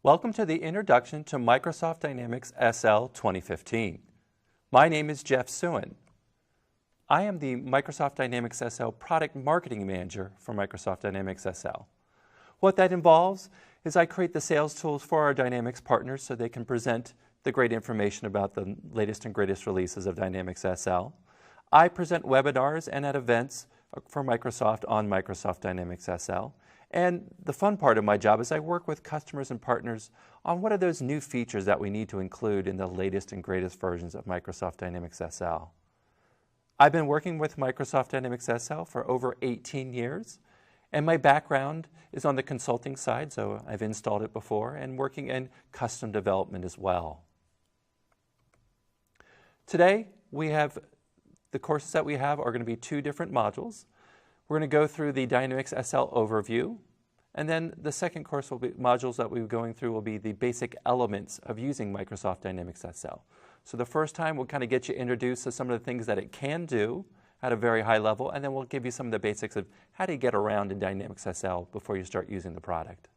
Welcome to the Introduction to Microsoft Dynamics SL 2015. My name is Jeff Suin. I am the Microsoft Dynamics SL Product Marketing Manager for Microsoft Dynamics SL. What that involves is I create the sales tools for our Dynamics partners so they can present the great information about the latest and greatest releases of Dynamics SL. I present webinars and at events for Microsoft on Microsoft Dynamics SL. And the fun part of my job is I work with customers and partners on what are those new features that we need to include in the latest and greatest versions of Microsoft Dynamics SL. I've been working with Microsoft Dynamics SL for over 18 years, and my background is on the consulting side, so I've installed it before, and working in custom development as well. Today, the courses that we have are going to be two different modules. We're going to go through the Dynamics SL overview, and then the second course modules that we'll be going through will be the basic elements of using Microsoft Dynamics SL. So the first time we'll kind of get you introduced to some of the things that it can do at a very high level, and then we'll give you some of the basics of how do you get around in Dynamics SL before you start using the product.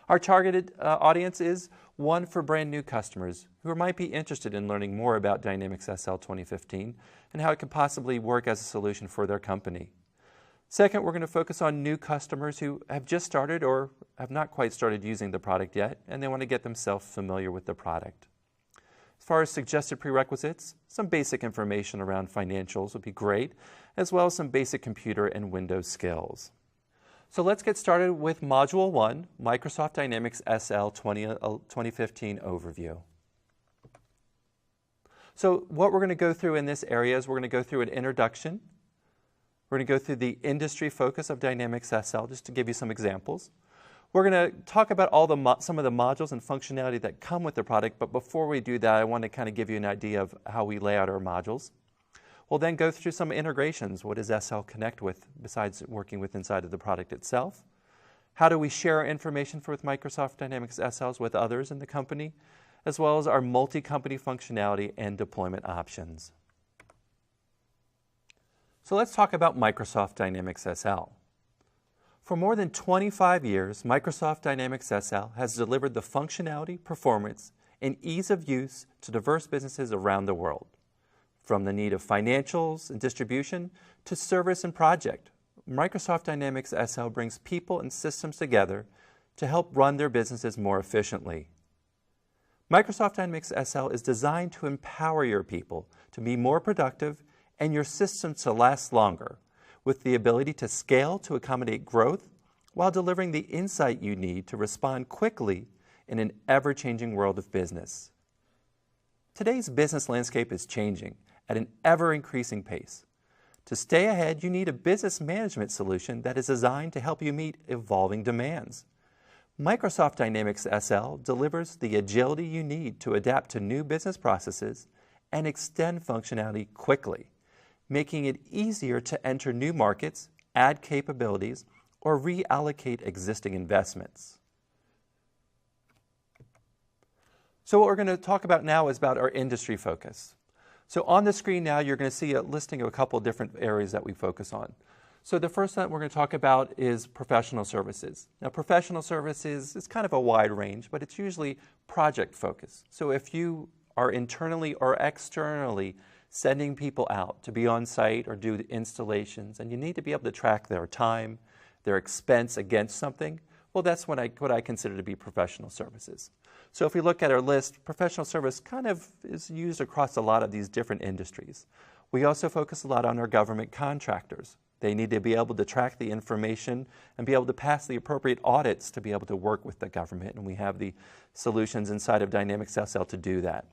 Our targeted audience is one for brand new customers who might be interested in learning more about Dynamics SL 2015 and how it can possibly work as a solution for their company. Second, we're going to focus on new customers who have just started or have not quite started using the product yet, and they want to get themselves familiar with the product. As far as suggested prerequisites, some basic information around financials would be great, as well as some basic computer and Windows skills. So let's get started with Module 1, Microsoft Dynamics SL 2015 Overview. So what we're going to go through in this area is we're going to go through an introduction. We're going to go through the industry focus of Dynamics SL, just to give you some examples. We're going to talk about some of the modules and functionality that come with the product, but before we do that, I want to kind of give you an idea of how we lay out our modules. We'll then go through some integrations. What does SL connect with besides working with inside of the product itself? How do we share information with Microsoft Dynamics SLs with others in the company, as well as our multi-company functionality and deployment options. So let's talk about Microsoft Dynamics SL. For more than 25 years, Microsoft Dynamics SL has delivered the functionality, performance, and ease of use to diverse businesses around the world. From the need of financials and distribution to service and project, Microsoft Dynamics SL brings people and systems together to help run their businesses more efficiently. Microsoft Dynamics SL is designed to empower your people to be more productive and your systems to last longer, with the ability to scale to accommodate growth while delivering the insight you need to respond quickly in an ever-changing world of business. Today's business landscape is changing at an ever-increasing pace. To stay ahead, you need a business management solution that is designed to help you meet evolving demands. Microsoft Dynamics SL delivers the agility you need to adapt to new business processes and extend functionality quickly, making it easier to enter new markets, add capabilities, or reallocate existing investments. So what we're going to talk about now is about our industry focus. So on the screen now, you're going to see a listing of a couple of different areas that we focus on. So the first one we're going to talk about is professional services. Now, professional services is kind of a wide range, but it's usually project focused. So if you are internally or externally sending people out to be on site or do installations, and you need to be able to track their time, their expense against something, well, that's what I consider to be professional services. So if we look at our list, professional service kind of is used across a lot of these different industries. We also focus a lot on our government contractors. They need to be able to track the information and be able to pass the appropriate audits to be able to work with the government, and we have the solutions inside of Dynamics SL to do that.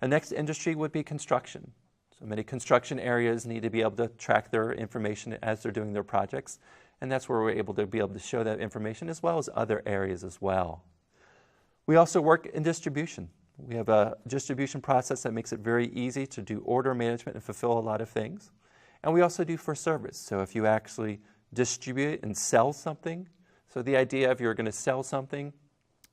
The next industry would be construction. So many construction areas need to be able to track their information as they're doing their projects, and that's where we're able to show that information as well as other areas as well. We also work in distribution. We have a distribution process that makes it very easy to do order management and fulfill a lot of things. And we also do for service. So if you actually distribute and sell something, so the idea of you're going to sell something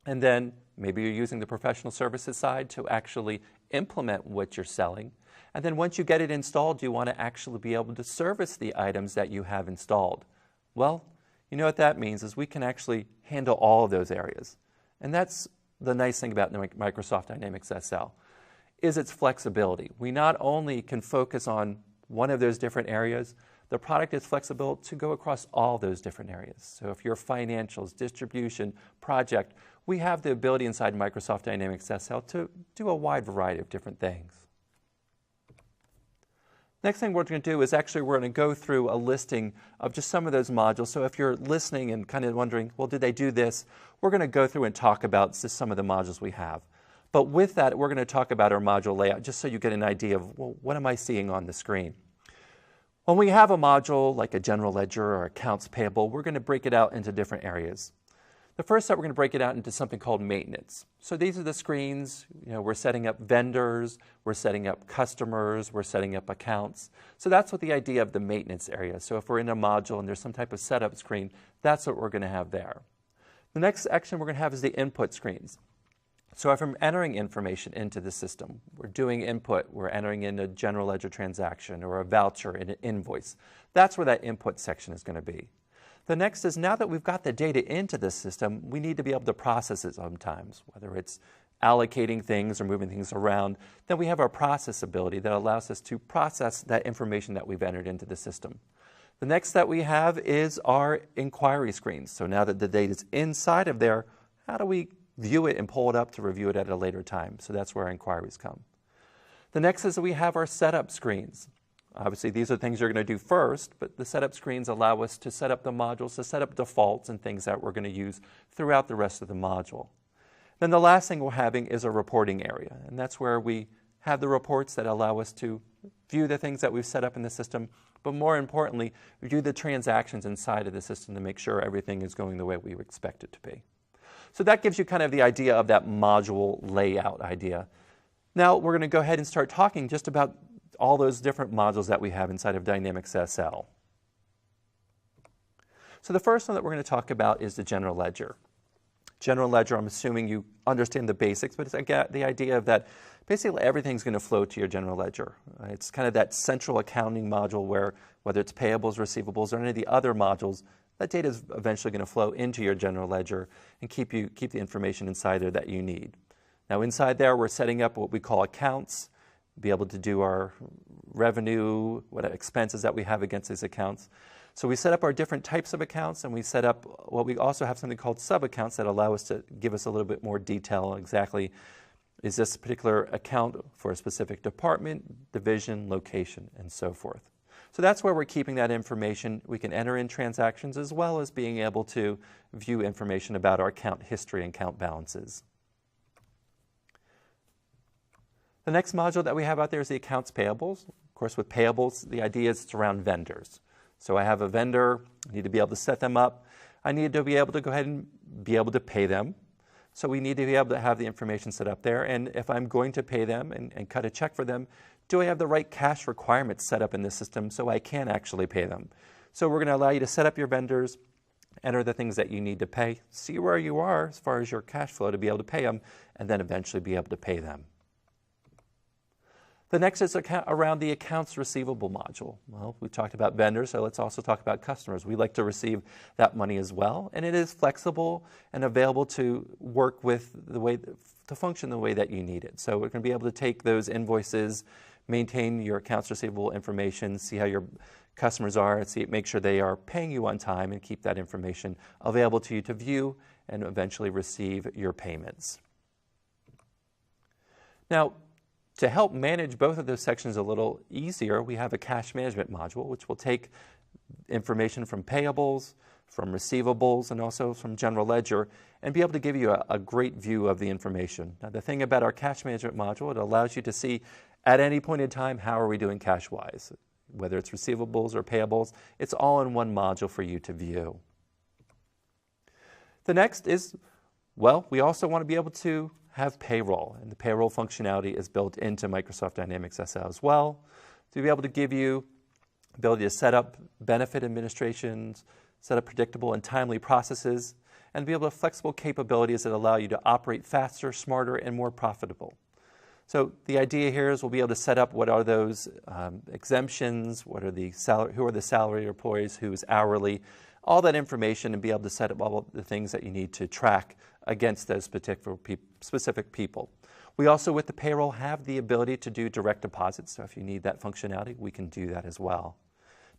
and then maybe you're using the professional services side to actually implement what you're selling. And then once you get it installed, you want to actually be able to service the items that you have installed. Well, You know what that means is we can actually handle all of those areas. And that's the nice thing about Microsoft Dynamics SL, is its flexibility. We not only can focus on one of those different areas, the product is flexible to go across all those different areas. So if you're financials, distribution, project, we have the ability inside Microsoft Dynamics SL to do a wide variety of different things. Next thing we're going to do is actually we're going to go through a listing of just some of those modules. So if you're listening and kind of wondering, well, did they do this? We're going to go through and talk about just some of the modules we have. But with that, we're going to talk about our module layout just so you get an idea of, well, what am I seeing on the screen? When we have a module like a general ledger or accounts payable, we're going to break it out into different areas. The first step, we're going to break it out into something called maintenance. So these are the screens. We're setting up vendors, we're setting up customers, we're setting up accounts. So that's what the idea of the maintenance area. So if we're in a module and there's some type of setup screen, that's what we're going to have there. The next section we're going to have is the input screens. So if I'm entering information into the system, we're doing input, we're entering in a general ledger transaction or a voucher in an invoice. That's where that input section is going to be. The next is, now that we've got the data into the system, we need to be able to process it sometimes, whether it's allocating things or moving things around. Then we have our process ability that allows us to process that information that we've entered into the system. The next that we have is our inquiry screens. So now that the data is inside of there, how do we view it and pull it up to review it at a later time? So that's where our inquiries come. The next is that we have our setup screens. Obviously, these are things you're going to do first, but the setup screens allow us to set up the modules, to set up defaults and things that we're going to use throughout the rest of the module. Then the last thing we're having is a reporting area, and that's where we have the reports that allow us to view the things that we've set up in the system, but more importantly, view the transactions inside of the system to make sure everything is going the way we expect it to be. So that gives you kind of the idea of that module layout idea. Now we're going to go ahead and start talking just about all those different modules that we have inside of Dynamics SL. So the first one that we're going to talk about is the general ledger. General ledger, I'm assuming you understand the basics, but it's the idea of that basically everything's going to flow to your general ledger. It's kind of that central accounting module where, whether it's payables, receivables, or any of the other modules, that data is eventually going to flow into your general ledger and keep the information inside there that you need. Now inside there, we're setting up what we call accounts, be able to do our revenue, what expenses that we have against these accounts. So we set up our different types of accounts, and we set up what we also have something called sub-accounts that allow us to give us a little bit more detail. Exactly, is this particular account for a specific department, division, location, and so forth. So that's where we're keeping that information. We can enter in transactions as well as being able to view information about our account history and account balances. The next module that we have out there is the accounts payables. Of course, with payables, the idea is it's around vendors. So I have a vendor, I need to be able to set them up. I need to be able to go ahead and be able to pay them. So we need to be able to have the information set up there. And if I'm going to pay them and cut a check for them, do I have the right cash requirements set up in the system so I can actually pay them? So we're going to allow you to set up your vendors, enter the things that you need to pay, see where you are as far as your cash flow to be able to pay them, and then eventually be able to pay them. The next is around the accounts receivable module. Well, we talked about vendors, so let's also talk about customers. We like to receive that money as well, and it is flexible and available to work with the way, to function the way that you need it. So we're going to be able to take those invoices, maintain your accounts receivable information, see how your customers are, and make sure they are paying you on time, and keep that information available to you to view and eventually receive your payments. Now, to help manage both of those sections a little easier, we have a cash management module, which will take information from payables, from receivables, and also from general ledger, and be able to give you a great view of the information. Now, the thing about our cash management module, it allows you to see at any point in time, how are we doing cash-wise? Whether it's receivables or payables, it's all in one module for you to view. The next is, well, we also want to be able to have payroll, and the payroll functionality is built into Microsoft Dynamics SL as well, to be able to give you ability to set up benefit administrations, set up predictable and timely processes, and be able to have flexible capabilities that allow you to operate faster, smarter, and more profitable. So the idea here is we'll be able to set up what are those exemptions, what are the who are the salary employees, who's hourly, all that information and be able to set up all the things that you need to track against those specific people. We also, with the payroll, have the ability to do direct deposits. So if you need that functionality, we can do that as well.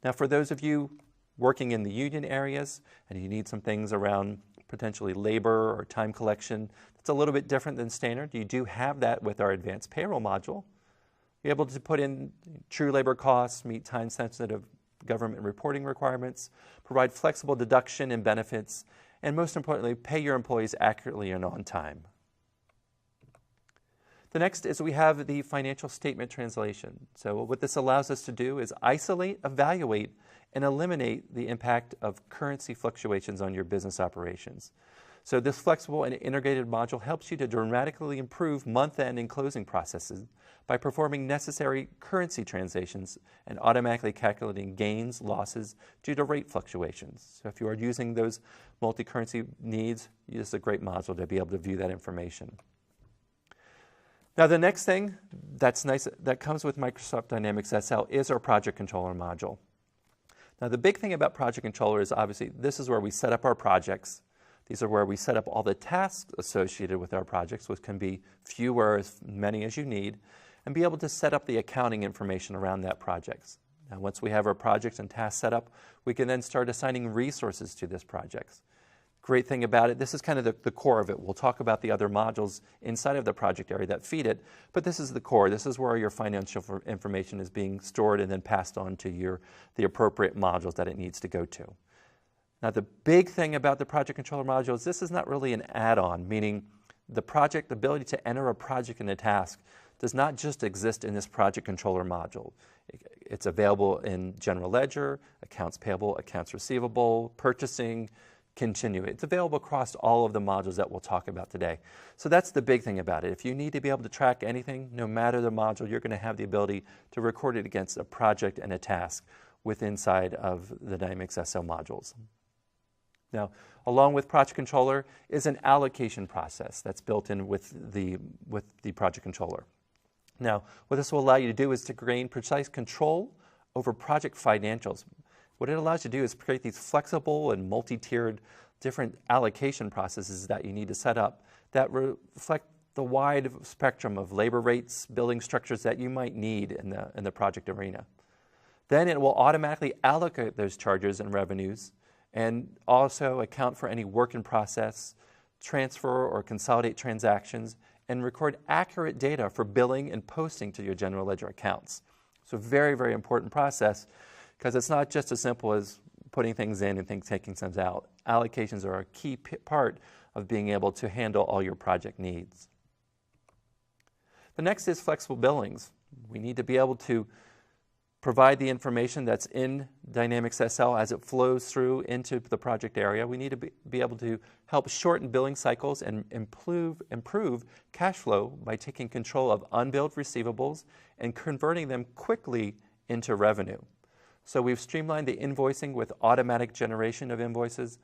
Now, for those of you working in the union areas and you need some things around potentially labor or time collection, it's a little bit different than standard. You do have that with our advanced payroll module. You're able to put in true labor costs, meet time-sensitive government reporting requirements, provide flexible deduction and benefits, and most importantly, pay your employees accurately and on time. The next is we have the financial statement translation. So what this allows us to do is isolate, evaluate, and eliminate the impact of currency fluctuations on your business operations. So this flexible and integrated module helps you to dramatically improve month-end and closing processes by performing necessary currency translations and automatically calculating gains, losses due to rate fluctuations. So if you are using those multi-currency needs, this is a great module to be able to view that information. Now the next thing that's nice that comes with Microsoft Dynamics SL is our Project Controller module. Now the big thing about Project Controller is obviously this is where we set up our projects. These are where we set up all the tasks associated with our projects, which can be few or as many as you need, and be able to set up the accounting information around that project. Now once we have our projects and tasks set up, we can then start assigning resources to this project. Great thing about it, this is kind of the core of it. We'll talk about the other modules inside of the project area that feed it, but this is the core. This is where your financial information is being stored and then passed on to the appropriate modules that it needs to go to. Now the big thing about the Project Controller module is this is not really an add-on, meaning the ability to enter a project and a task does not just exist in this Project Controller module. It's available in General Ledger, Accounts Payable, Accounts Receivable, Purchasing, Continue. It's available across all of the modules that we'll talk about today. So that's the big thing about it. If you need to be able to track anything, no matter the module, you're going to have the ability to record it against a project and a task inside of the Dynamics SL modules. Now, along with Project Controller is an allocation process that's built in with the Project Controller. Now, what this will allow you to do is to gain precise control over project financials. What it allows you to do is create these flexible and multi-tiered different allocation processes that you need to set up that reflect the wide spectrum of labor rates, billing structures that you might need in the project arena. Then it will automatically allocate those charges and revenues and also account for any work in process, transfer or consolidate transactions, and record accurate data for billing and posting to your general ledger accounts. So very, very important process because it's not just as simple as putting things in and taking things out. Allocations are a key part of being able to handle all your project needs. The next is flexible billings. We need to be able to provide the information that's in Dynamics SL as it flows through into the project area. We need to be able to help shorten billing cycles and improve cash flow by taking control of unbilled receivables and converting them quickly into revenue. So we've streamlined the invoicing with automatic generation of invoices,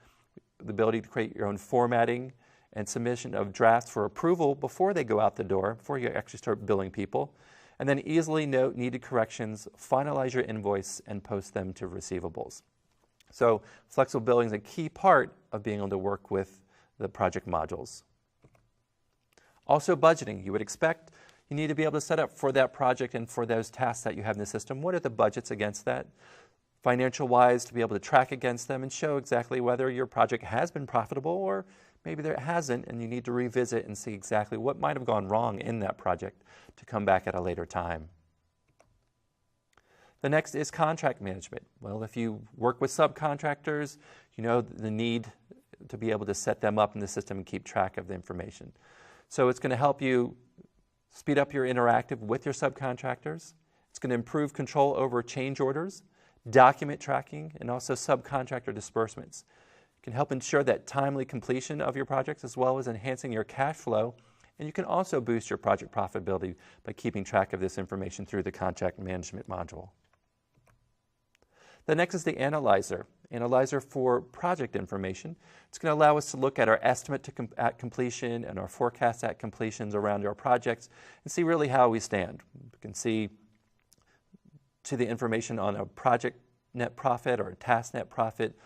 the ability to create your own formatting and submission of drafts for approval before they go out the door, before you actually start billing people, and then easily note needed corrections, finalize your invoice, and post them to receivables. So flexible billing is a key part of being able to work with the project modules. Also budgeting. You would expect you need to be able to set up for that project and for those tasks that you have in the system. What are the budgets against that? Financial-wise, to be able to track against them and show exactly whether your project has been profitable or maybe there hasn't, and you need to revisit and see exactly what might have gone wrong in that project to come back at a later time. The next is contract management. Well, if you work with subcontractors, you know the need to be able to set them up in the system and keep track of the information. So it's going to help you speed up your interactive with your subcontractors. It's going to improve control over change orders, document tracking, and also subcontractor disbursements. It can help ensure that timely completion of your projects as well as enhancing your cash flow. And you can also boost your project profitability by keeping track of this information through the contract management module. The next is the analyzer. Analyzer for project information. It's going to allow us to look at our estimate at completion and our forecast at completions around our projects and see really how we stand. We can see to the information on a project net profit or a task net profit,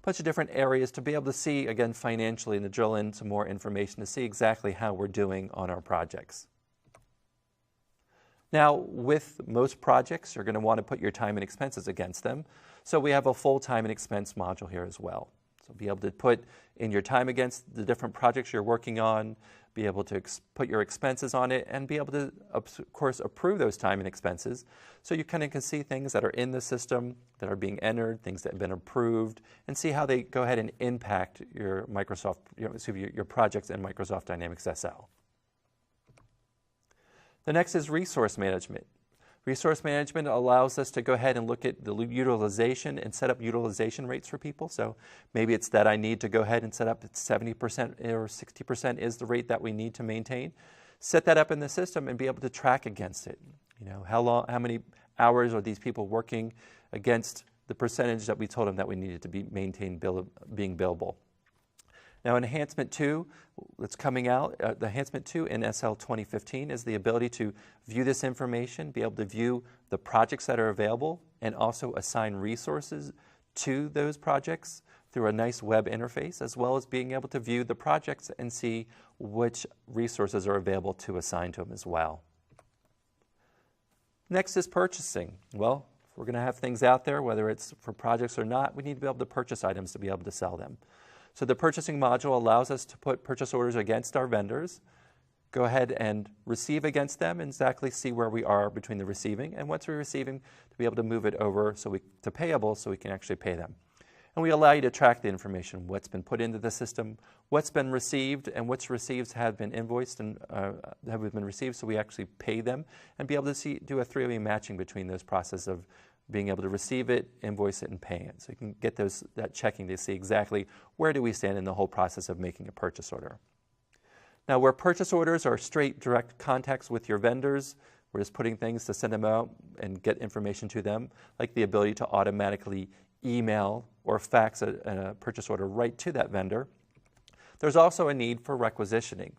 bunch of different areas to be able to see, again, financially, and to drill into more information to see exactly how we're doing on our projects. Now, with most projects, you're going to want to put your time and expenses against them. So we have a full time and expense module here as well. So be able to put in your time against the different projects you're working on, be able to put your expenses on it, and be able to, of course, approve those time and expenses. So you kind of can see things that are in the system, that are being entered, things that have been approved, and see how they go ahead and impact your Microsoft, your projects in Microsoft Dynamics SL. The next is resource management. Resource management allows us to go ahead and look at the utilization and set up utilization rates for people. So maybe it's that I need to go ahead and set up that 70% or 60% is the rate that we need to maintain. Set that up in the system and be able to track against it. You know, how many hours are these people working against the percentage that we told them that we needed to be maintained being billable. Now, Enhancement 2 that's coming out, the Enhancement 2 in SL 2015 is the ability to view this information, be able to view the projects that are available, and also assign resources to those projects through a nice web interface, as well as being able to view the projects and see which resources are available to assign to them as well. Next is purchasing. Well, if we're going to have things out there, whether it's for projects or not, we need to be able to purchase items to be able to sell them. So the purchasing module allows us to put purchase orders against our vendors, go ahead and receive against them, and exactly see where we are between the receiving, and once we're receiving, to be able to move it over to payable so we can actually pay them. And we allow you to track the information, what's been put into the system, what's been received, and which received have been invoiced and have been received, so we actually pay them, and be able to do a three-way matching between those processes of being able to receive it, invoice it, and pay it. So you can get that checking to see exactly where do we stand in the whole process of making a purchase order. Now, where purchase orders are straight direct contacts with your vendors, we're just putting things to send them out and get information to them, like the ability to automatically email or fax a purchase order right to that vendor. There's also a need for requisitioning.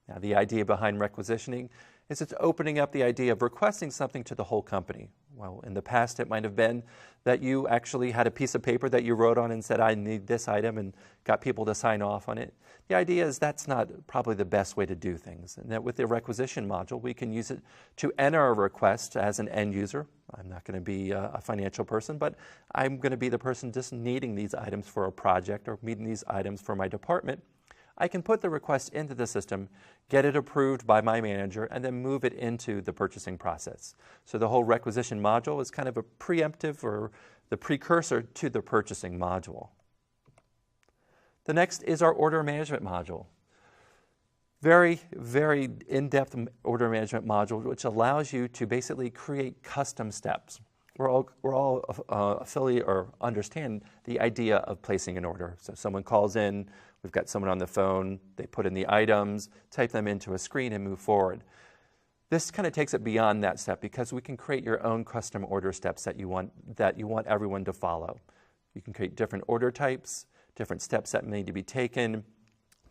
Now, the idea behind requisitioning is it's opening up the idea of requesting something to the whole company. Well, in the past, it might have been that you actually had a piece of paper that you wrote on and said, I need this item, and got people to sign off on it. The idea is that's not probably the best way to do things, and that with the requisition module, we can use it to enter a request as an end user. I'm not going to be a financial person, but I'm going to be the person just needing these items for a project or needing these items for my department. I can put the request into the system, get it approved by my manager, and then move it into the purchasing process. So the whole requisition module is kind of a preemptive or the precursor to the purchasing module. The next is our order management module. Very, very in-depth order management module, which allows you to basically create custom steps. We're all affiliate or understand the idea of placing an order. So someone calls in, we've got someone on the phone, they put in the items, type them into a screen, and move forward. This kind of takes it beyond that step because we can create your own custom order steps that you want everyone to follow. You can create different order types, different steps that need to be taken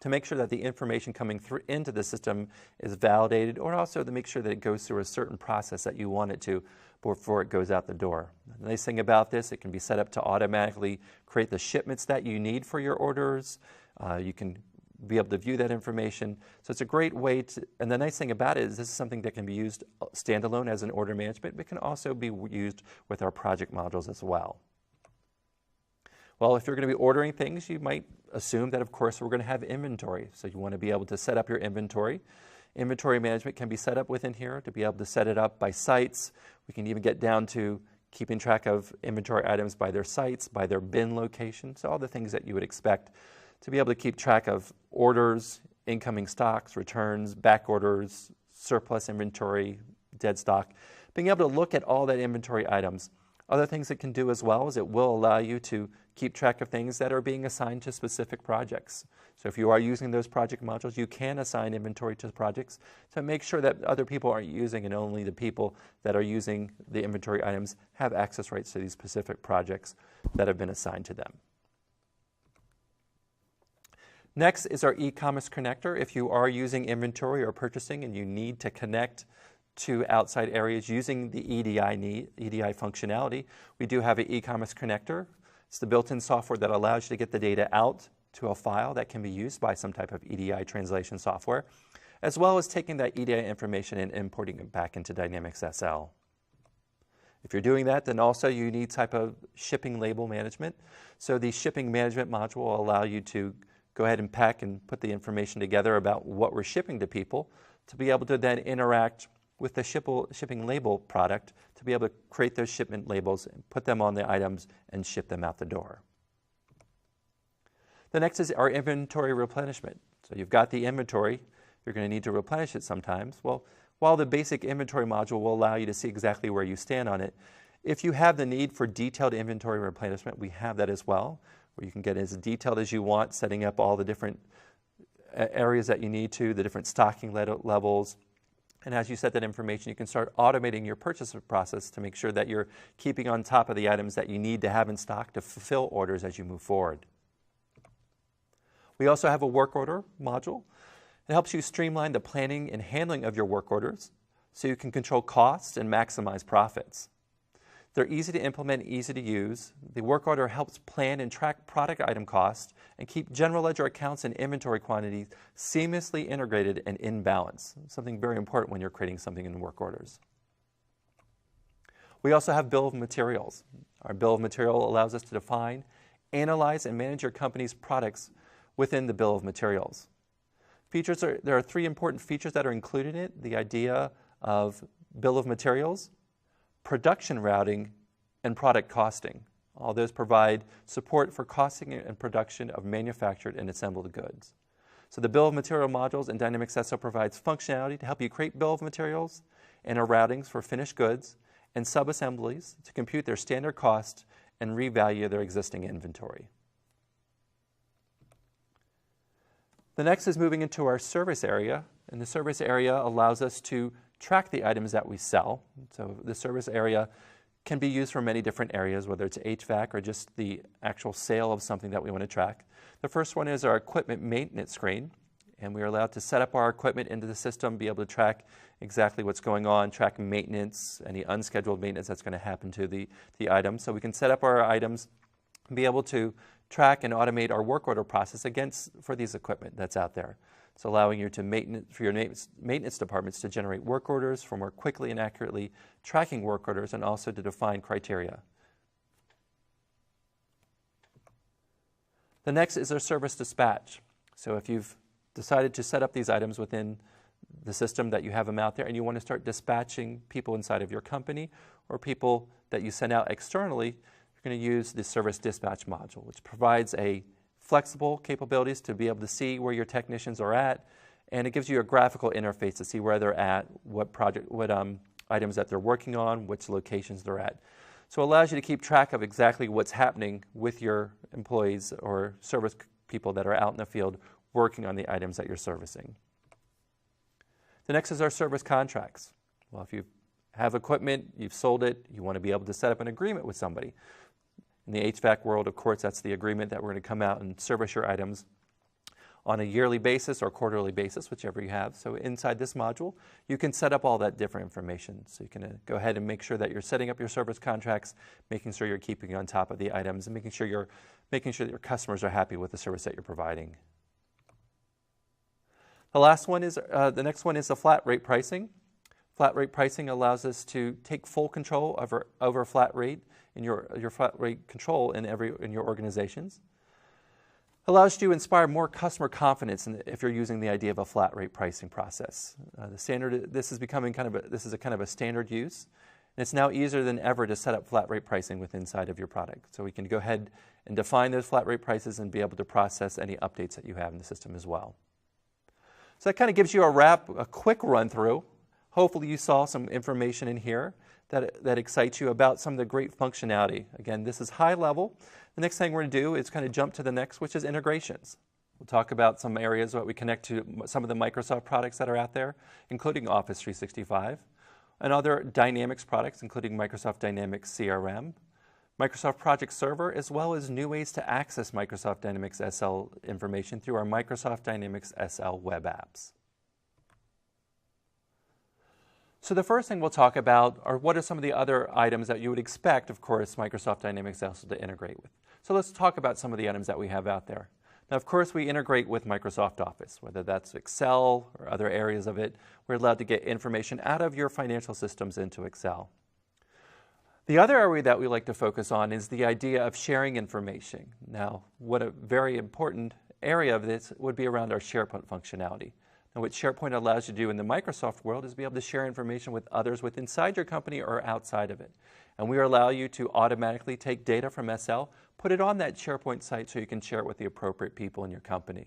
to make sure that the information coming through into the system is validated, or also to make sure that it goes through a certain process that you want it to before it goes out the door. The nice thing about this, it can be set up to automatically create the shipments that you need for your orders. You can be able to view that information. So it's a great way to, and the nice thing about it is this is something that can be used standalone as an order management, but can also be used with our project modules as well. Well, if you're going to be ordering things, you might assume that, of course, we're going to have inventory. So you want to be able to set up your inventory. Inventory management can be set up within here to be able to set it up by sites. We can even get down to keeping track of inventory items by their sites, by their bin location, so all the things that you would expect to be able to keep track of orders, incoming stocks, returns, back orders, surplus inventory, dead stock. Being able to look at all that inventory items. Other things it can do as well is it will allow you to keep track of things that are being assigned to specific projects. So if you are using those project modules, you can assign inventory to the projects to make sure that other people aren't using and only the people that are using the inventory items have access rights to these specific projects that have been assigned to them. Next is our eCommerce connector. If you are using inventory or purchasing and you need to connect to outside areas using the EDI functionality, we do have an eCommerce connector. It's the built-in software that allows you to get the data out to a file that can be used by some type of EDI translation software, as well as taking that EDI information and importing it back into Dynamics SL. If you're doing that, then also you need type of shipping label management. So the shipping management module will allow you to go ahead and pack and put the information together about what we're shipping to people to be able to then interact with the shipping label product to be able to create those shipment labels and put them on the items and ship them out the door. The next is our inventory replenishment. So you've got the inventory, you're going to need to replenish it sometimes. Well, while the basic inventory module will allow you to see exactly where you stand on it, if you have the need for detailed inventory replenishment, we have that as well, where you can get as detailed as you want, setting up all the different areas that you need to, the different stocking levels. And as you set that information, you can start automating your purchase process to make sure that you're keeping on top of the items that you need to have in stock to fulfill orders as you move forward. We also have a work order module. It helps you streamline the planning and handling of your work orders so you can control costs and maximize profits. They're easy to implement, easy to use. The work order helps plan and track product item costs and keep general ledger accounts and inventory quantities seamlessly integrated and in balance, something very important when you're creating something in work orders. We also have bill of materials. Our bill of material allows us to define, analyze, and manage your company's products within the bill of materials. There are three important features that are included in it: the idea of bill of materials, production routing, and product costing. All those provide support for costing and production of manufactured and assembled goods. So the bill of material modules in Dynamics SL provides functionality to help you create bill of materials and routings for finished goods and sub-assemblies to compute their standard cost and revalue their existing inventory. The next is moving into our service area, and the service area allows us to track the items that we sell. So the service area can be used for many different areas, whether it's HVAC or just the actual sale of something that we want to track. The first one is our equipment maintenance screen, and we are allowed to set up our equipment into the system, be able to track exactly what's going on, track maintenance, any unscheduled maintenance that's going to happen to the item. So we can set up our items, be able to track and automate our work order process for these equipment that's out there. It's allowing you to for your maintenance departments to generate work orders for more quickly and accurately tracking work orders and also to define criteria. The next is our service dispatch. So if you've decided to set up these items within the system that you have them out there and you want to start dispatching people inside of your company or people that you send out externally, you're going to use the service dispatch module, which provides a flexible capabilities to be able to see where your technicians are at, and it gives you a graphical interface to see where they're at, what items that they're working on, which locations they're at. So it allows you to keep track of exactly what's happening with your employees or service people that are out in the field working on the items that you're servicing. The next is our service contracts. Well, if you have equipment, you've sold it, you want to be able to set up an agreement with somebody. In the HVAC world, of course, that's the agreement that we're going to come out and service your items on a yearly basis or quarterly basis, whichever you have. So inside this module, you can set up all that different information. So you can go ahead and make sure that you're setting up your service contracts, making sure you're keeping on top of the items, and making sure that your customers are happy with the service that you're providing. The next one is the flat rate pricing. Flat rate pricing allows us to take full control over flat rate in your flat rate control in your organizations. Allows you to inspire more customer confidence if you're using the idea of a flat rate pricing process. This is kind of a standard use, and it's now easier than ever to set up flat rate pricing inside of your product. So we can go ahead and define those flat rate prices and be able to process any updates that you have in the system as well. So that kind of gives you a quick run through. Hopefully you saw some information in here that excites you about some of the great functionality. Again, this is high level. The next thing we're going to do is kind of jump to the next, which is integrations. We'll talk about some areas where we connect to some of the Microsoft products that are out there, including Office 365, and other Dynamics products, including Microsoft Dynamics CRM, Microsoft Project Server, as well as new ways to access Microsoft Dynamics SL information through our Microsoft Dynamics SL web apps. So the first thing we'll talk about are what are some of the other items that you would expect, of course, Microsoft Dynamics SL to integrate with. So let's talk about some of the items that we have out there. Now, of course, we integrate with Microsoft Office, whether that's Excel or other areas of it. We're allowed to get information out of your financial systems into Excel. The other area that we like to focus on is the idea of sharing information. Now, what a very important area of this would be around our SharePoint functionality. Now, what SharePoint allows you to do in the Microsoft world is be able to share information with others within inside your company or outside of it. And we allow you to automatically take data from SL, put it on that SharePoint site so you can share it with the appropriate people in your company.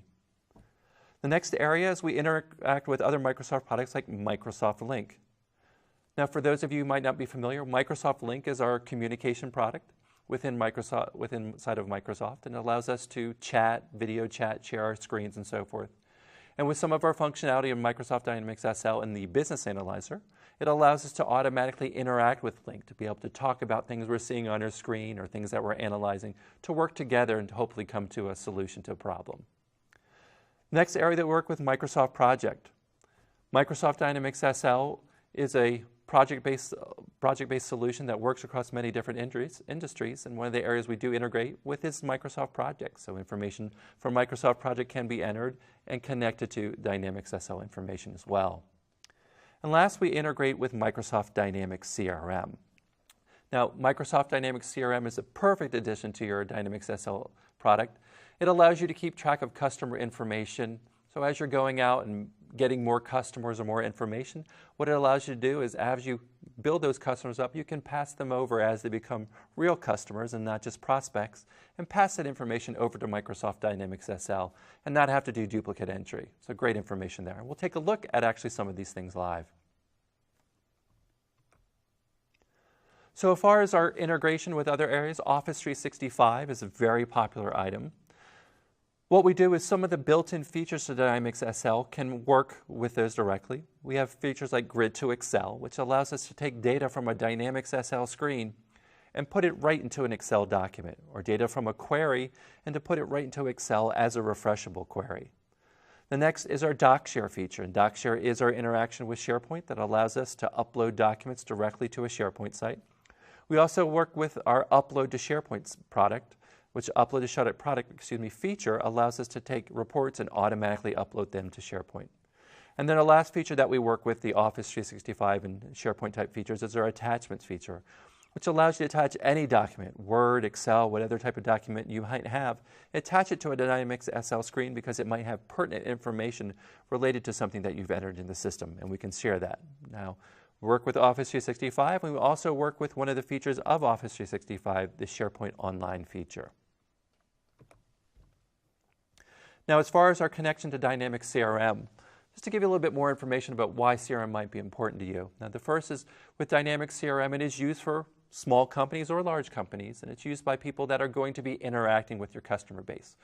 The next area is we interact with other Microsoft products like Microsoft Link. Now, for those of you who might not be familiar, Microsoft Link is our communication product within inside of Microsoft, and it allows us to chat, video chat, share our screens, and so forth. And with some of our functionality in Microsoft Dynamics SL in the Business Analyzer, it allows us to automatically interact with Link, to be able to talk about things we're seeing on our screen or things that we're analyzing, to work together and to hopefully come to a solution to a problem. Next area that we work with, Microsoft Project. Microsoft Dynamics SL is a project-based solution that works across many different industries, and one of the areas we do integrate with is Microsoft Project. So information from Microsoft Project can be entered and connected to Dynamics SL information as well. And last, we integrate with Microsoft Dynamics CRM. Now, Microsoft Dynamics CRM is a perfect addition to your Dynamics SL product. It allows you to keep track of customer information. So as you're going out and getting more customers or more information, what it allows you to do is as you build those customers up, you can pass them over as they become real customers and not just prospects, and pass that information over to Microsoft Dynamics SL and not have to do duplicate entry. So great information there. We'll take a look at actually some of these things live. So as far as our integration with other areas, Office 365 is a very popular item. What we do is some of the built-in features to Dynamics SL can work with those directly. We have features like Grid to Excel, which allows us to take data from a Dynamics SL screen and put it right into an Excel document, or data from a query and to put it right into Excel as a refreshable query. The next is our DocShare feature, and DocShare is our interaction with SharePoint that allows us to upload documents directly to a SharePoint site. We also work with our Upload to SharePoint product, which Upload to SharePoint product feature allows us to take reports and automatically upload them to SharePoint. And then our last feature that we work with, the Office 365 and SharePoint type features, is our Attachments feature, which allows you to attach any document, Word, Excel, whatever type of document you might have, attach it to a Dynamics SL screen because it might have pertinent information related to something that you've entered in the system, and we can share that. Now, we work with Office 365, and we also work with one of the features of Office 365, the SharePoint Online feature. Now, as far as our connection to Dynamics CRM, just to give you a little bit more information about why CRM might be important to you. Now, the first is with Dynamics CRM, it is used for small companies or large companies, and it's used by people that are going to be interacting with your customer base.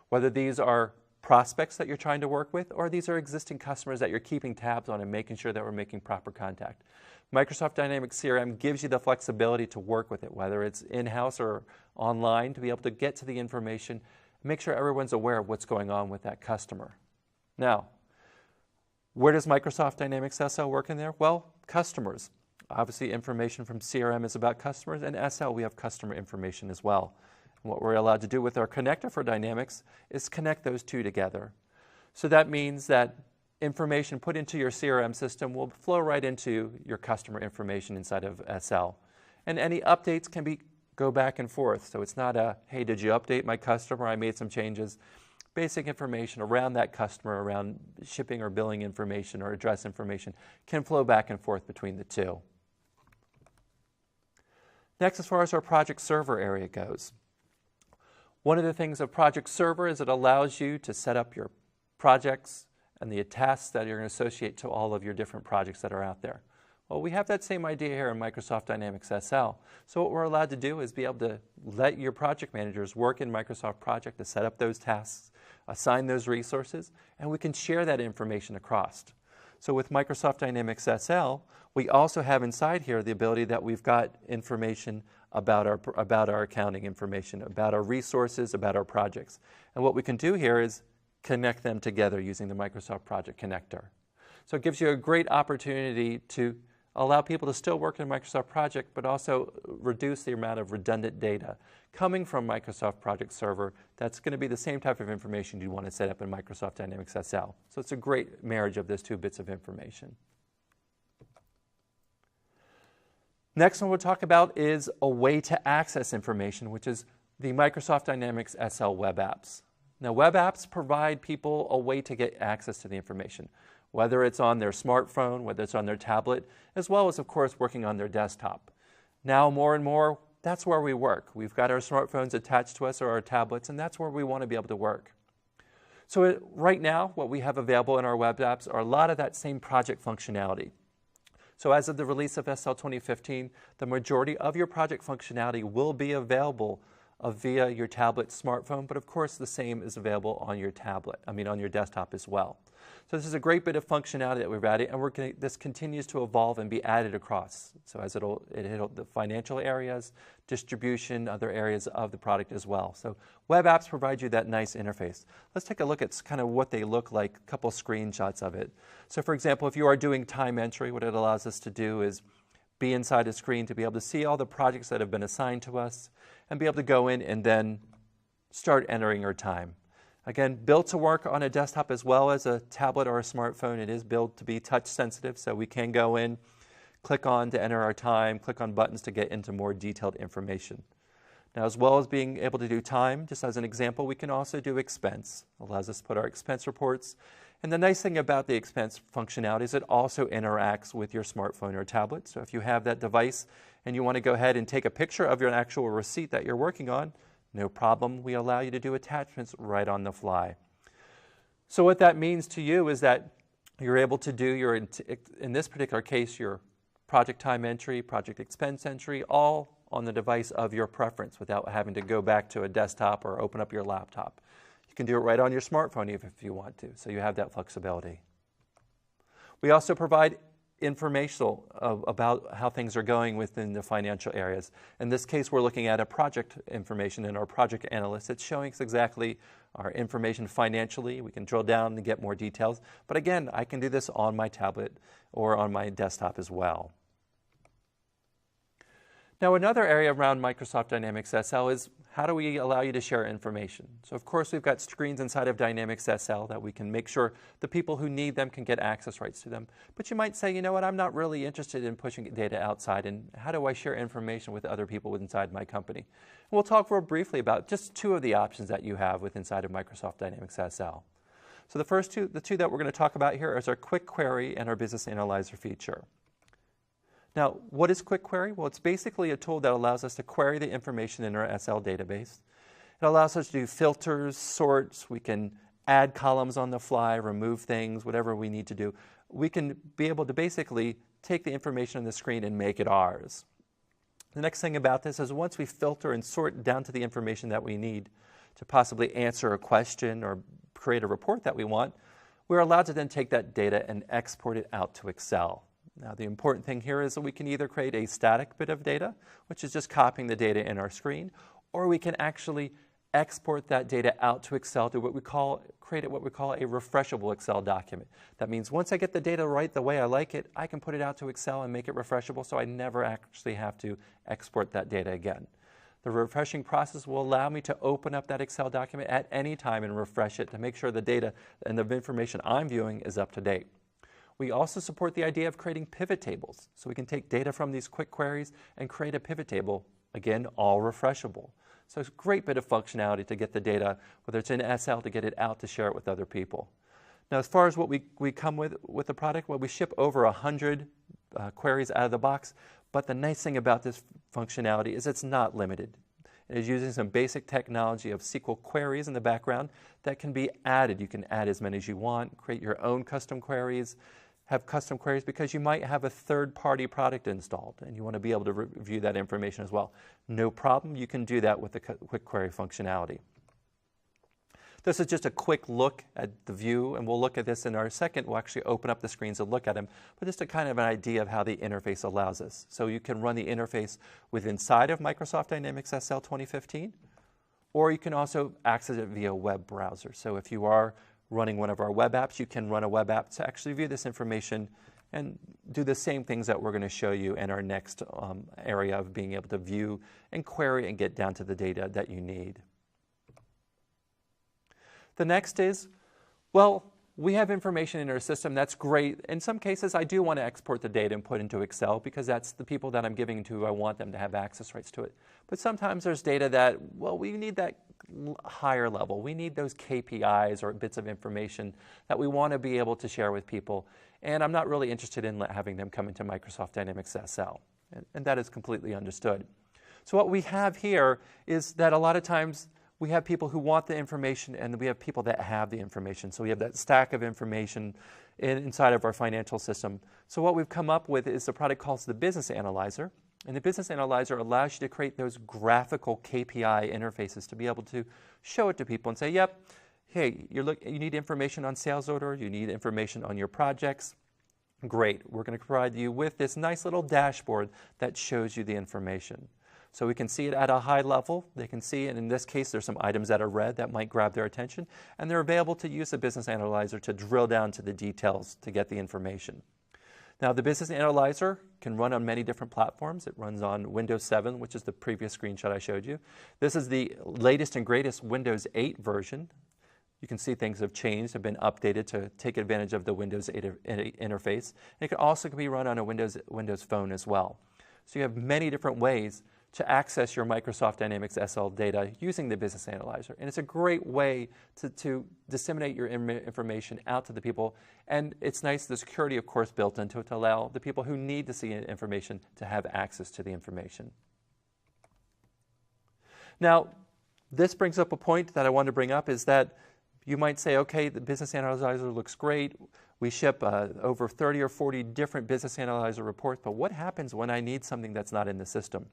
Whether these are prospects that you're trying to work with, or these are existing customers that you're keeping tabs on and making sure that we're making proper contact. Microsoft Dynamics CRM gives you the flexibility to work with it, whether it's in-house or online, to be able to get to the information, make sure everyone's aware of what's going on with that customer. Now, where does Microsoft Dynamics SL work in there? Well, customers. Obviously, information from CRM is about customers, and SL, we have customer information as well. And what we're allowed to do with our connector for Dynamics is connect those two together. So that means that information put into your CRM system will flow right into your customer information inside of SL. And any updates can go back and forth. So it's not a, hey, did you update my customer? I made some changes. Basic information around that customer, around shipping or billing information or address information can flow back and forth between the two. Next, as far as our Project Server area goes, one of the things of Project Server is it allows you to set up your projects and the tasks that you're going to associate to all of your different projects that are out there. Well, we have that same idea here in Microsoft Dynamics SL. So what we're allowed to do is be able to let your project managers work in Microsoft Project to set up those tasks, assign those resources, and we can share that information across. So with Microsoft Dynamics SL, we also have inside here the ability that we've got information about our accounting information, about our resources, about our projects. And what we can do here is connect them together using the Microsoft Project Connector. So it gives you a great opportunity to allow people to still work in a Microsoft project, but also reduce the amount of redundant data coming from Microsoft Project Server. That's going to be the same type of information you want to set up in Microsoft Dynamics SL. So it's a great marriage of those two bits of information. Next one we'll talk about is a way to access information, which is the Microsoft Dynamics SL web apps. Now, web apps provide people a way to get access to the information, whether it's on their smartphone, whether it's on their tablet, as well as, of course, working on their desktop. Now, more and more, that's where we work. We've got our smartphones attached to us or our tablets, and that's where we want to be able to work. So right now, what we have available in our web apps are a lot of that same project functionality. So as of the release of SL 2015, the majority of your project functionality will be available via your tablet, smartphone, but of course the same is available on your on your desktop as well. So this is a great bit of functionality that we've added, and this continues to evolve and be added across. So as it'll the financial areas, distribution, other areas of the product as well. So web apps provide you that nice interface. Let's take a look at kind of what they look like, a couple screenshots of it. So for example, if you are doing time entry, what it allows us to do is be inside a screen to be able to see all the projects that have been assigned to us and be able to go in and then start entering our time. Again, built to work on a desktop as well as a tablet or a smartphone. It is built to be touch sensitive, so we can go in, click on to enter our time, click on buttons to get into more detailed information. Now, as well as being able to do time, just as an example, we can also do expense. It allows us to put our expense reports. And the nice thing about the expense functionality is it also interacts with your smartphone or tablet. So if you have that device and you want to go ahead and take a picture of your actual receipt that you're working on, no problem. We allow you to do attachments right on the fly. So what that means to you is that you're able to do in this particular case, your project time entry, project expense entry, all on the device of your preference without having to go back to a desktop or open up your laptop. You can do it right on your smartphone even if you want to, so you have that flexibility. We also provide informational about how things are going within the financial areas. In this case, we're looking at a project information in our project analyst. It's showing us exactly our information financially. We can drill down and get more details. But again, I can do this on my tablet or on my desktop as well. Now, another area around Microsoft Dynamics SL is how do we allow you to share information? So, of course, we've got screens inside of Dynamics SL that we can make sure the people who need them can get access rights to them. But you might say, you know what, I'm not really interested in pushing data outside, and how do I share information with other people inside my company? And we'll talk real briefly about just two of the options that you have inside of Microsoft Dynamics SL. So the two that we're going to talk about here is our Quick Query and our Business Analyzer feature. Now, what is Quick Query? Well, it's basically a tool that allows us to query the information in our SL database. It allows us to do filters, sorts. We can add columns on the fly, remove things, whatever we need to do. We can be able to basically take the information on the screen and make it ours. The next thing about this is once we filter and sort down to the information that we need to possibly answer a question or create a report that we want, we're allowed to then take that data and export it out to Excel. Now, the important thing here is that we can either create a static bit of data, which is just copying the data in our screen, or we can actually export that data out to Excel to create what we call a refreshable Excel document. That means once I get the data right the way I like it, I can put it out to Excel and make it refreshable so I never actually have to export that data again. The refreshing process will allow me to open up that Excel document at any time and refresh it to make sure the data and the information I'm viewing is up to date. We also support the idea of creating pivot tables. So we can take data from these quick queries and create a pivot table, again, all refreshable. So it's a great bit of functionality to get the data, whether it's in SL, to get it out to share it with other people. Now, as far as what we come with the product, well, we ship over 100 queries out of the box. But the nice thing about this functionality is it's not limited. It is using some basic technology of SQL queries in the background that can be added. You can add as many as you want, create your own custom queries, have custom queries because you might have a third-party product installed and you want to be able to review that information as well. No problem, you can do that with the quick query functionality. This is just a quick look at the view, and we'll look at this in our second. We'll actually open up the screens and look at them, but just a kind of an idea of how the interface allows us. So you can run the interface inside of Microsoft Dynamics SL 2015, or you can also access it via web browser. So if you are running one of our web apps, you can run a web app to actually view this information and do the same things that we're going to show you in our next area of being able to view and query and get down to the data that you need. The next is, well, we have information in our system, that's great. In some cases, I do want to export the data and put into Excel because that's the people that I'm giving to, I want them to have access rights to it. But sometimes there's data that, well, we need that higher level. We need those KPIs or bits of information that we want to be able to share with people. And I'm not really interested in having them come into Microsoft Dynamics SL. And that is completely understood. So what we have here is that a lot of times we have people who want the information and we have people that have the information. So we have that stack of information inside of our financial system. So what we've come up with is a product called the Business Analyzer. And the Business Analyzer allows you to create those graphical KPI interfaces to be able to show it to people and say, yep, hey, you need information on sales order, you need information on your projects. Great, we're going to provide you with this nice little dashboard that shows you the information. So we can see it at a high level. They can see, and in this case, there's some items that are red that might grab their attention, and they're available to use the Business Analyzer to drill down to the details to get the information. Now, the Business Analyzer can run on many different platforms. It runs on Windows 7, which is the previous screenshot I showed you. This is the latest and greatest Windows 8 version. You can see things have changed, have been updated to take advantage of the Windows 8 interface. And it can also be run on a Windows Phone as well. So you have many different ways to access your Microsoft Dynamics SL data using the Business Analyzer. And it's a great way to disseminate your information out to the people. And it's nice, the security, of course, built into it to allow the people who need to see information to have access to the information. Now, this brings up a point that I want to bring up is that you might say, okay, the Business Analyzer looks great. We ship over 30 or 40 different Business Analyzer reports, but what happens when I need something that's not in the system?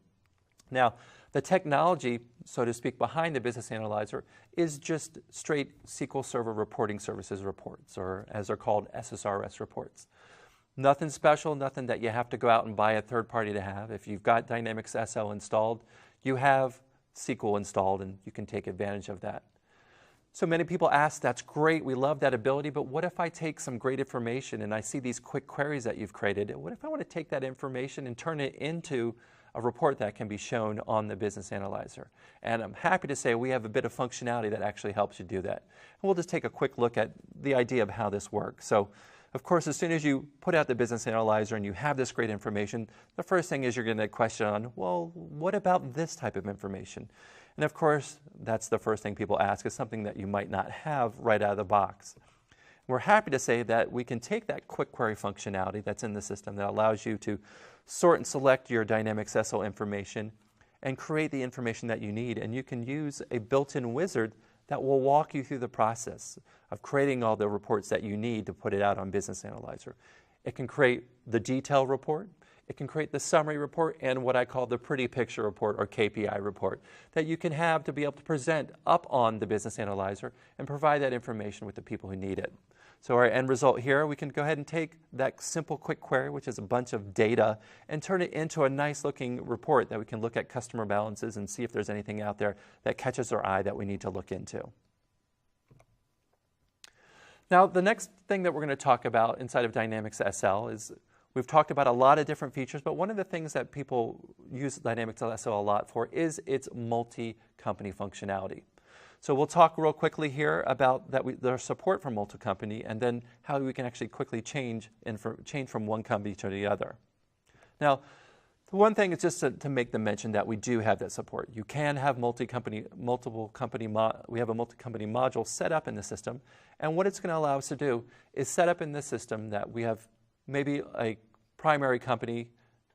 Now, the technology, so to speak, behind the Business Analyzer is just straight SQL Server Reporting Services reports, or as they're called, SSRS reports. Nothing special, nothing that you have to go out and buy a third party to have. If you've got Dynamics SL installed, you have SQL installed and you can take advantage of that. So many people ask, that's great, we love that ability, but what if I take some great information and I see these quick queries that you've created? What if I want to take that information and turn it into a report that can be shown on the Business Analyzer? And I'm happy to say we have a bit of functionality that actually helps you do that. And we'll just take a quick look at the idea of how this works. So, of course, as soon as you put out the Business Analyzer and you have this great information, the first thing is you're going to question on, well, what about this type of information? And of course, that's the first thing people ask, is something that you might not have right out of the box. We're happy to say that we can take that quick query functionality that's in the system that allows you to sort and select your Dynamics SL information and create the information that you need. And you can use a built-in wizard that will walk you through the process of creating all the reports that you need to put it out on Business Analyzer. It can create the detail report. It can create the summary report and what I call the pretty picture report or KPI report that you can have to be able to present up on the Business Analyzer and provide that information with the people who need it. So our end result here, we can go ahead and take that simple quick query, which is a bunch of data, and turn it into a nice looking report that we can look at customer balances and see if there's anything out there that catches our eye that we need to look into. Now, the next thing that we're going to talk about inside of Dynamics SL is we've talked about a lot of different features, but one of the things that people use Dynamics SL a lot for is its multi-company functionality. So we'll talk real quickly here about their support for multi-company and then how we can actually quickly change from one company to the other. Now, the one thing is just to make the mention that we do have that support. You can have we have a multi-company module set up in the system, and what it's going to allow us to do is set up in the system that we have maybe a primary company,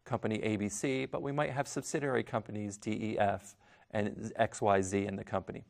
company ABC, but we might have subsidiary companies DEF and XYZ in the company.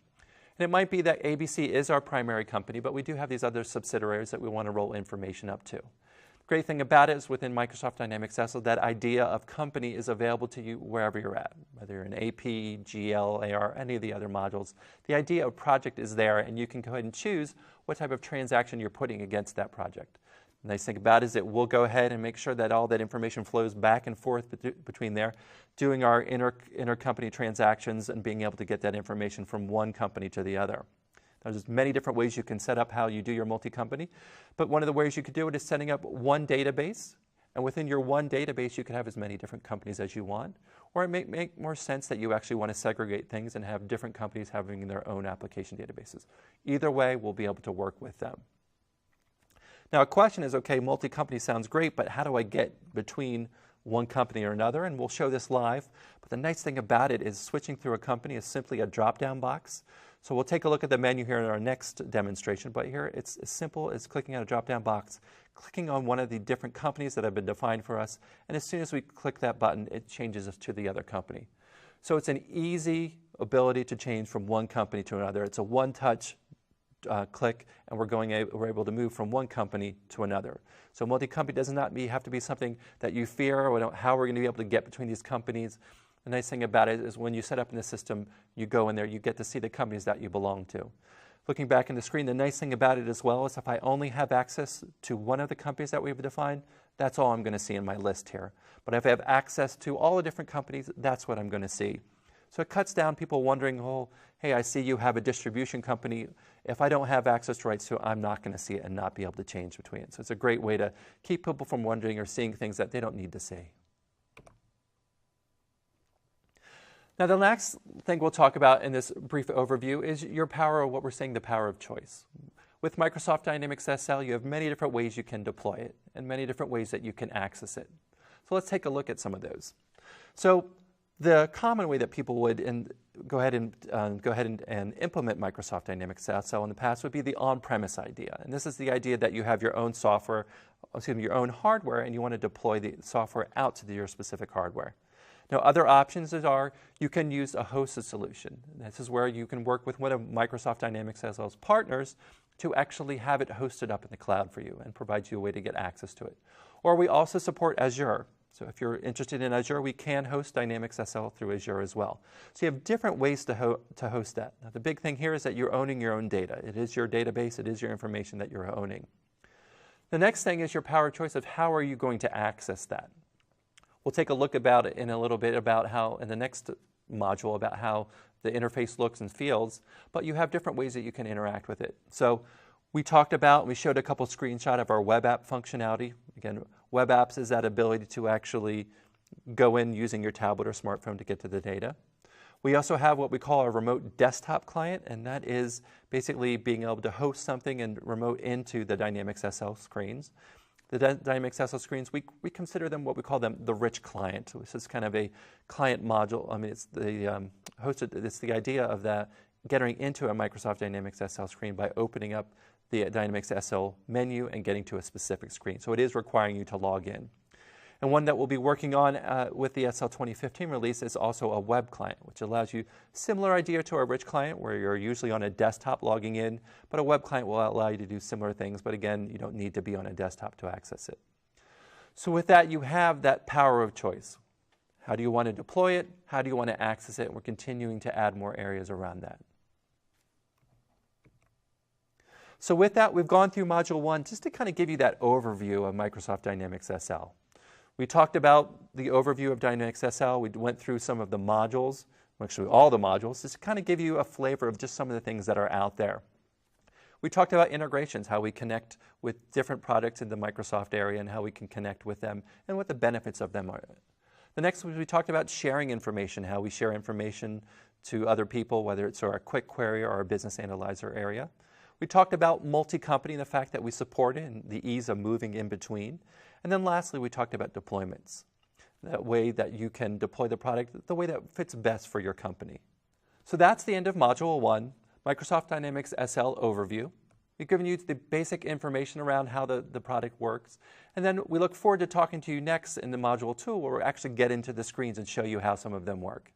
And it might be that ABC is our primary company, but we do have these other subsidiaries that we want to roll information up to. The great thing about it is within Microsoft Dynamics SL, that idea of company is available to you wherever you're at, whether you're in AP, GL, AR, any of the other modules. The idea of project is there, and you can go ahead and choose what type of transaction you're putting against that project. The nice thing about it is that we'll go ahead and make sure that all that information flows back and forth between there, doing our intercompany transactions and being able to get that information from one company to the other. There's many different ways you can set up how you do your multi-company, but one of the ways you could do it is setting up one database, and within your one database you could have as many different companies as you want, or it may make more sense that you actually want to segregate things and have different companies having their own application databases. Either way, we'll be able to work with them. Now a question is, okay, multi-company sounds great, but how do I get between one company or another? And we'll show this live, but the nice thing about it is switching through a company is simply a drop-down box. So we'll take a look at the menu here in our next demonstration, but here it's as simple as clicking on a drop-down box, clicking on one of the different companies that have been defined for us, and as soon as we click that button, it changes us to the other company. So it's an easy ability to change from one company to another. It's a one-touch click, and we're able to move from one company to another. So multi-company does not have to be something that you fear, or how we're going to be able to get between these companies. The nice thing about it is when you set up in the system, you go in there, you get to see the companies that you belong to. Looking back in the screen, the nice thing about it as well is if I only have access to one of the companies that we've defined, that's all I'm going to see in my list here. But if I have access to all the different companies, that's what I'm going to see. So it cuts down people wondering, oh, hey, I see you have a distribution company. If I don't have access to rights to it, I'm not going to see it and not be able to change between it. So it's a great way to keep people from wondering or seeing things that they don't need to see. Now the next thing we'll talk about in this brief overview is your power, or what we're saying, the power of choice. With Microsoft Dynamics SL, you have many different ways you can deploy it and many different ways that you can access it. So let's take a look at some of those. So the common way that people would go ahead and implement Microsoft Dynamics SL in the past would be the on-premise idea. And this is the idea that you have your own software, your own hardware, and you want to deploy the software out to your specific hardware. Now, other options are you can use a hosted solution. This is where you can work with one of Microsoft Dynamics SL's partners to actually have it hosted up in the cloud for you and provide you a way to get access to it. Or we also support Azure. So if you're interested in Azure, we can host Dynamics SL through Azure as well. So you have different ways to host that. Now, the big thing here is that you're owning your own data. It is your database. It is your information that you're owning. The next thing is your power of choice of how are you going to access that. We'll take a look about it in a little bit about how, in the next module, about how the interface looks and feels, but you have different ways that you can interact with it. So we showed a couple screenshots of our web app functionality. Again, web apps is that ability to actually go in using your tablet or smartphone to get to the data. We also have what we call our remote desktop client, and that is basically being able to host something and remote into the Dynamics SL screens. The Dynamics SL screens, we consider them what we call the rich client. So this is kind of a client module. I mean, it's the idea of that getting into a Microsoft Dynamics SL screen by opening up the Dynamics SL menu and getting to a specific screen. So it is requiring you to log in. And one that we'll be working on with the SL 2015 release is also a web client, which allows you similar idea to our rich client, where you're usually on a desktop logging in, but a web client will allow you to do similar things, but again, you don't need to be on a desktop to access it. So with that, you have that power of choice. How do you want to deploy it? How do you want to access it? And we're continuing to add more areas around that. So with that, we've gone through Module 1 just to kind of give you that overview of Microsoft Dynamics SL. We talked about the overview of Dynamics SL. We went through some of the modules, actually all the modules, just to kind of give you a flavor of just some of the things that are out there. We talked about integrations, how we connect with different products in the Microsoft area and how we can connect with them and what the benefits of them are. The next was we talked about sharing information, how we share information to other people, whether it's our quick query or our business analyzer area. We talked about multi-company and the fact that we support it and the ease of moving in between. And then lastly, we talked about deployments, that way that you can deploy the product the way that fits best for your company. So that's the end of Module 1, Microsoft Dynamics SL Overview. We've given you the basic information around how the product works. And then we look forward to talking to you next in the Module 2, where we'll actually get into the screens and show you how some of them work.